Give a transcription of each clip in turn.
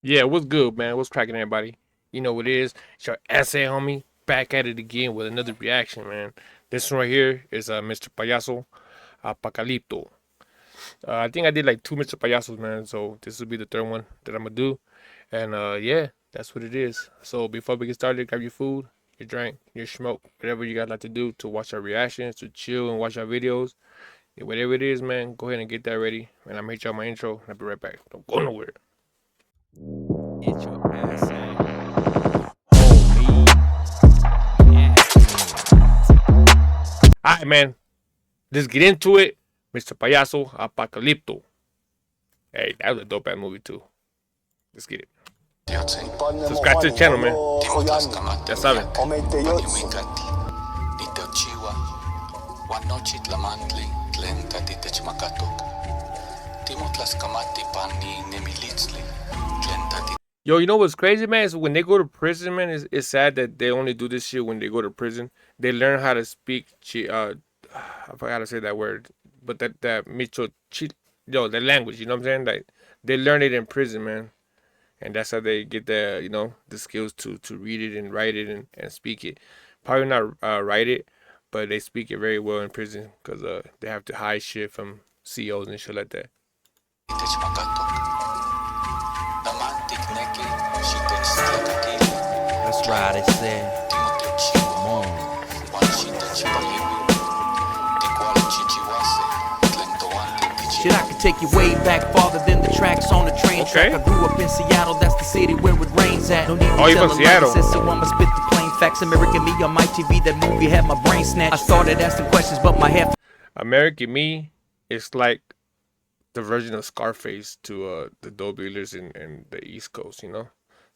Yeah, what's good, man? What's cracking, everybody? You know what it is. It's your EsseHomie back at it again with another reaction, man. This one right here is Mr. Payaso-Apocolipto. I think I did like two Mr. Payasos, man. So this will be the third one that I'm gonna do. And yeah, that's what it is. So before we get started, grab your food, your drink, your smoke, whatever you guys like to do to watch our reactions, to chill and watch our videos. Yeah, whatever it is, man, go ahead and get that ready. And I'm gonna hit y'all my intro, and I'll be right back. Don't go nowhere. It's your Esse homie. Alright, man. Let's get into it. Mr. Payaso-Apocolipto. Hey, that was a dope ass movie too. Let's get it. Subscribe to the channel, man. Ya saben. Yo, you know what's crazy, man? Is when they go to prison, man, it's sad that they only do this shit when they go to prison. They learn how to speak I forgot how to say that word. But that Micho the language, you know what I'm saying? Like they learn it in prison, man. And that's how they get the the skills to read it and write it and speak it. Probably not write it, but they speak it very well in prison because they have to hide shit from CEOs and shit like that. That's right, Esse. Come on. Shit, I could take you way back farther than the tracks on the train track. I grew up in Seattle, that's the city where it rains at. No need to you're from Seattle. So I'ma spit the plain facts. American Me on my TV, that movie had my brain snatched. I started asking questions, but my head. American Me is like the version of Scarface to the dope dealers in the East Coast, you know?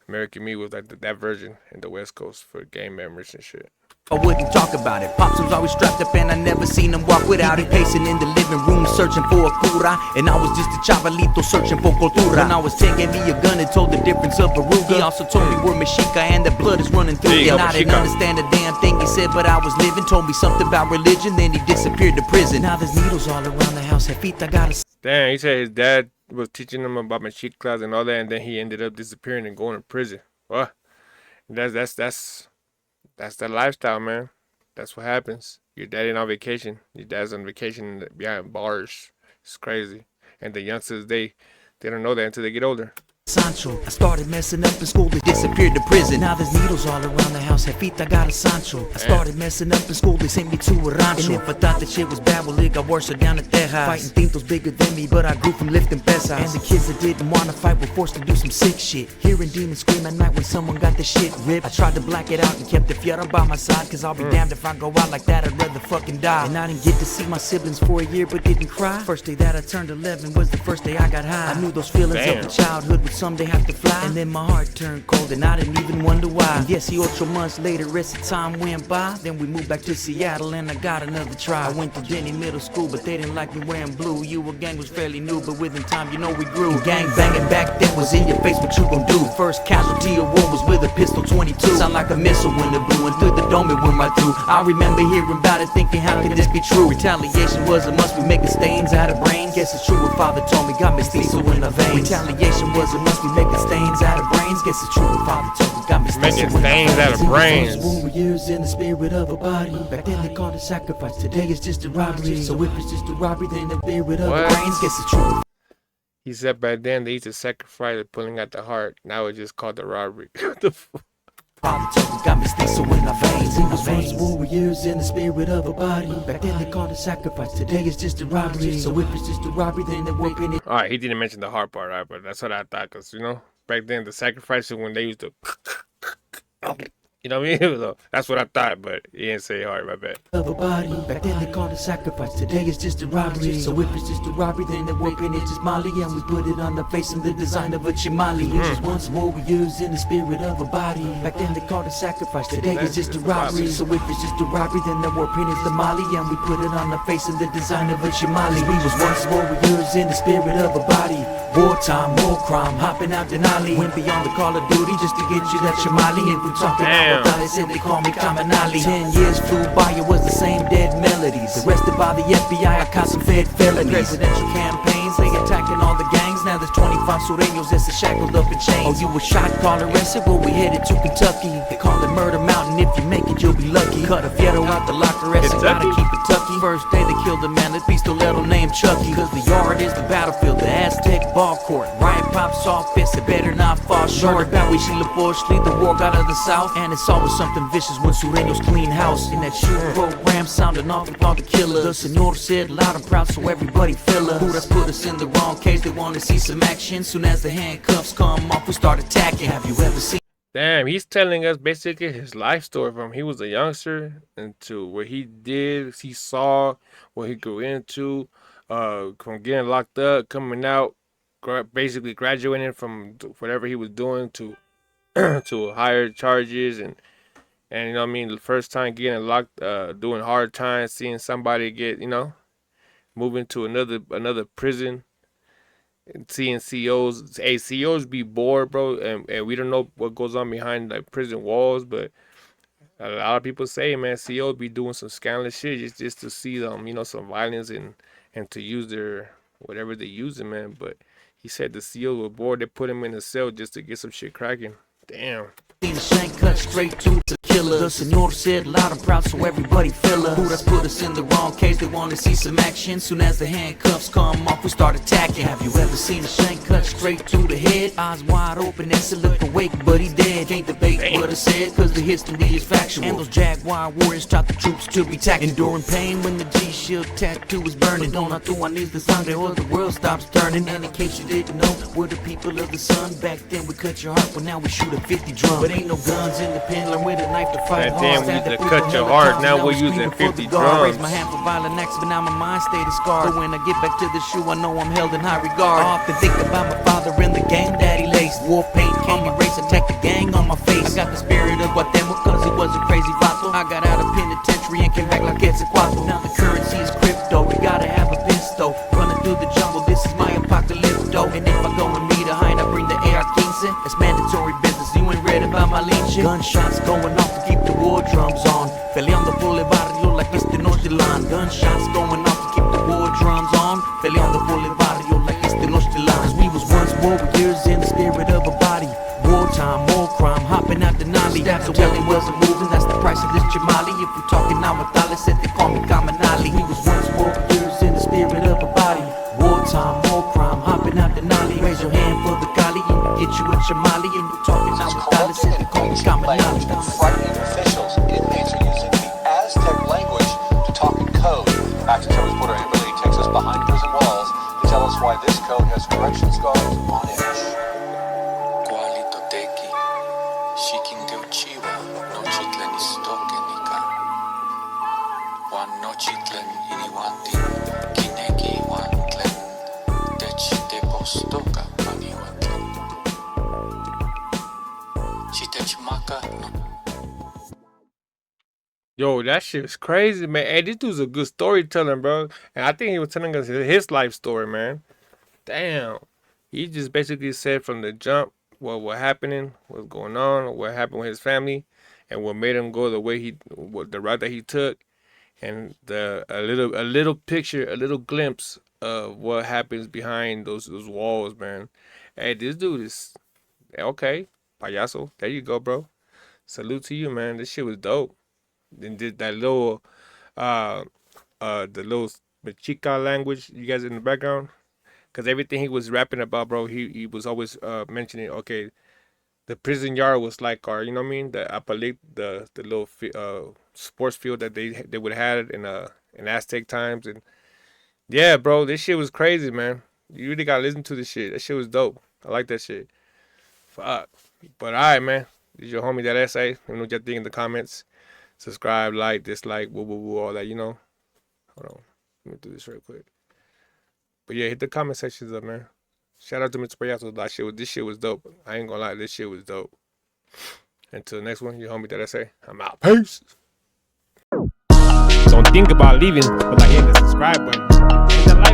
American Me was like that version in the West Coast for gang members and shit. I wouldn't talk about it. Pops was always strapped up and I never seen him walk without it. Pacing in the living room searching for a cura, and I was just a chavalito searching for cultura. When I was 10, gave me a gun and told the difference of Aruga. He also told me we're Mexica and the blood is running through you. And I didn't understand a damn thing he said, but I was living. Told me something about religion, then he disappeared to prison. Now there's needles all around the house. Jefita got a... Damn, he said his dad was teaching him about Mexicas and all that, and then he ended up disappearing and going to prison. What? That's the lifestyle, man. That's what happens. Your dad ain't on vacation. Your dad's on vacation behind bars. It's crazy. And the youngsters, they don't know that until they get older. Sancho. I started messing up in school, they disappeared to prison. Now there's needles all around the house. Jefita got a Sancho. I started messing up in school, they sent me to a rancho. And if I thought that shit was bad, well it got worse down at Texas. Fighting tintos bigger than me, but I grew from lifting pesas. And the kids that didn't wanna fight were forced to do some sick shit. Hearing demons scream at night when someone got the shit ripped. I tried to black it out and kept the fiera by my side, cause I'll be damned if I go out like that, I'd rather fucking die. And I didn't get to see my siblings for a year, but didn't cry. First day that I turned 11 was the first day I got high. I knew those feelings of the childhood would someday have to fly. And then my heart turned cold and I didn't even wonder why. And yes, 8 months later, rest of time went by. Then we moved back to Seattle and I got another try. I went to Denny Middle School, but they didn't like me wearing blue. You a gang was fairly new, but within time, you know we grew. And gang banging back then was in your face, what you gon' do? First casualty of war was with a pistol 22. Sound like a missile when it blew, and through the dome it went right through. I remember hearing about it, thinking how could this be true? Retaliation was a must, we making stains out of brains. Guess it's true what father told me, got mestizo in the veins. Retaliation was a must, we making stains out of brains. Guess it's true what father told me, got mestizo making stains out of brains. Warriors in the spirit of a body. Back then they called it sacrifice, today it's just a robbery. So if it's just a robbery, then the spirit of the brains. Guess it's true. He said back then they used to sacrifice pulling out the heart. Now it's just called the robbery. What the fuck? Father told me, got mestizo in our veins. He was once warriors in the spirit of a body. Back then they called it sacrifice, today it's just a robbery. So if it's just a robbery, then they're working it. Alright, he didn't mention the heart part, right? But that's what I thought, because, you know, back then the sacrifice when they used to... You know what I mean? So that's what I thought, but he didn't say heart, my bad. Of a body. Back then they called it sacrifice, today it's just a robbery. So if it's just a robbery, then they're working it just Molly. And we put it on the face in the design of a chimali. We just once warriors in the spirit of a body. Back then they called it sacrifice, today it's just a robbery. So if it's just a robbery, then the war print is the Molly. And we put it on the face in the design of a chimali. We was once warriors in the spirit of a body. Wartime, more crime, hopping out Denali. Went beyond the call of duty just to get you that chimali. And we talking about it, said they call me Kamanali. 10 years flew by, it was the same dead melodies. Arrested by the FBI, I caught some fed felonies. Presidential campaigns, they attacking all the gangs. chains. Now there's 25 sureños that's shackled up in chains. Oh, you a shot caller, Esse? Well, we headed to Kentucky. They call it Murder Mountain. If you make it, you'll be lucky. Cut a fierro out the locker, Esse gotta keep it tucky. First day they killed a man, that pistoletto named Chucky. Cause the yard is the battlefield, the Aztec ball court. Riot pops off, Esse better not fall short. About we Sheila Bush, lead the war god of the south. And it's always something vicious when sureños clean house. In that shooting program, sounding off and called the killer. The senor said loud and proud so everybody feel us. Who that's put us in the wrong case, they wanna see some action. Soon as the handcuffs come off, we start attacking. Have you ever seen? Damn, he's telling us basically his life story from he was a youngster into what he did, he saw, what he grew into, from getting locked up, coming out, basically graduating from whatever he was doing to to higher charges, and you know what I mean, the first time getting locked, doing hard times, seeing somebody get, you know, moving to another prison. And seeing COs, hey, COs be bored, bro, and we don't know what goes on behind like prison walls, but a lot of people say, man, COs be doing some scandalous shit just to see them, you know, some violence and to use their whatever they using, man. But he said the COs were bored, they put him in a cell just to get some shit cracking. Damn. Seen the shank cut straight to the killer. The senor said loud and proud so everybody feel us. Who that's put us in the wrong case, they wanna see some action. Soon as the handcuffs come off, we start attacking. Have you ever seen a shank cut straight to the head? Eyes wide open, Esse look awake, but he dead. Can't debate what I said, cause the history is factual. And those jaguar warriors taught the troops to be tactical. Enduring pain when the G-shield tattoo is burning. Dona tu needs the sangre or the world stops turning. And in case you didn't know, we're the people of the sun. Back then we cut your heart, but now we shoot a 50 drum. But ain't no guns in the pen, learn with a knife to fight hard. Damn, we used to cut your heart, now we're using 50 drums. Raise my hand for violent acts, but now my mind stayed scarred. But when I get back to the shoe, I know I'm held in high regard. I often think about my father in the game that he laced. War paint can't erase, attack the gang on my face. I got the spirit of Guatemala cause he was a crazy vato. I got out of penitentiary and came back like Esse Cuatro. Now the currency is crypto, you gotta have a pistol. Running through the jungle, this is my apocalypto. And if I go and meet a hind, I bring the AR-15. It's mandatory business, you ain't read about my lean shit. Gunshots going off to keep the war drums on. Peleando por el barrio like it's the North Line. Gunshots going off to keep the war drums on. Peleando por el barrio like it's the North Line. Cause we was once warriors in the spirit of a body. Wartime, more crime, hopping out the nolly. So well it wasn't moving, that's the price of this chamali. If we talking Anotha, said they call me Kamanali. We was once warriors in the spirit of a body. Wartime, more crime, hopping out the nolly. Raise your hand for the Kali and we get you a chamali. And we talking Anotha, said they call me Kamanali. Frightening officials, inmates are using the Aztec language to talk in code. Action Service reporter Emily takes us behind prison walls to tell us why this code has corrections guards on edge. Yo, that shit is crazy, man. Hey, this dude's a good storyteller, bro. And I think he was telling us his life story, man. Damn. He just basically said from the jump what happening, what's going on, what happened with his family, and what made him go the way the route that he took, and a little picture, a little glimpse of what happens behind those walls, man. Hey, this dude is okay. Payaso, there you go, bro. Salute to you, man. This shit was dope. Then did that little the little Mexica language you guys in the background, because everything he was rapping about, bro, he was always mentioning, okay, the prison yard was like our, you know what I mean, the little sports field that they would have in Aztec times. And yeah, bro, this shit was crazy, man. You really gotta listen to this shit. That shit was dope. I like that shit. Fuck. But alright, man, this is your homie that Esse. Let me know what you think in the comments. Subscribe, like, dislike, woo woo woo, all that, you know. Hold on, let me do this real quick. But yeah, hit the comment sections up, man. Shout out to Mr. Payaso. This shit was dope. I ain't gonna lie, this shit was dope. Until the next one, your homie that Esse. I'm out. Peace. Don't think about leaving without hitting the subscribe button. Hit the like.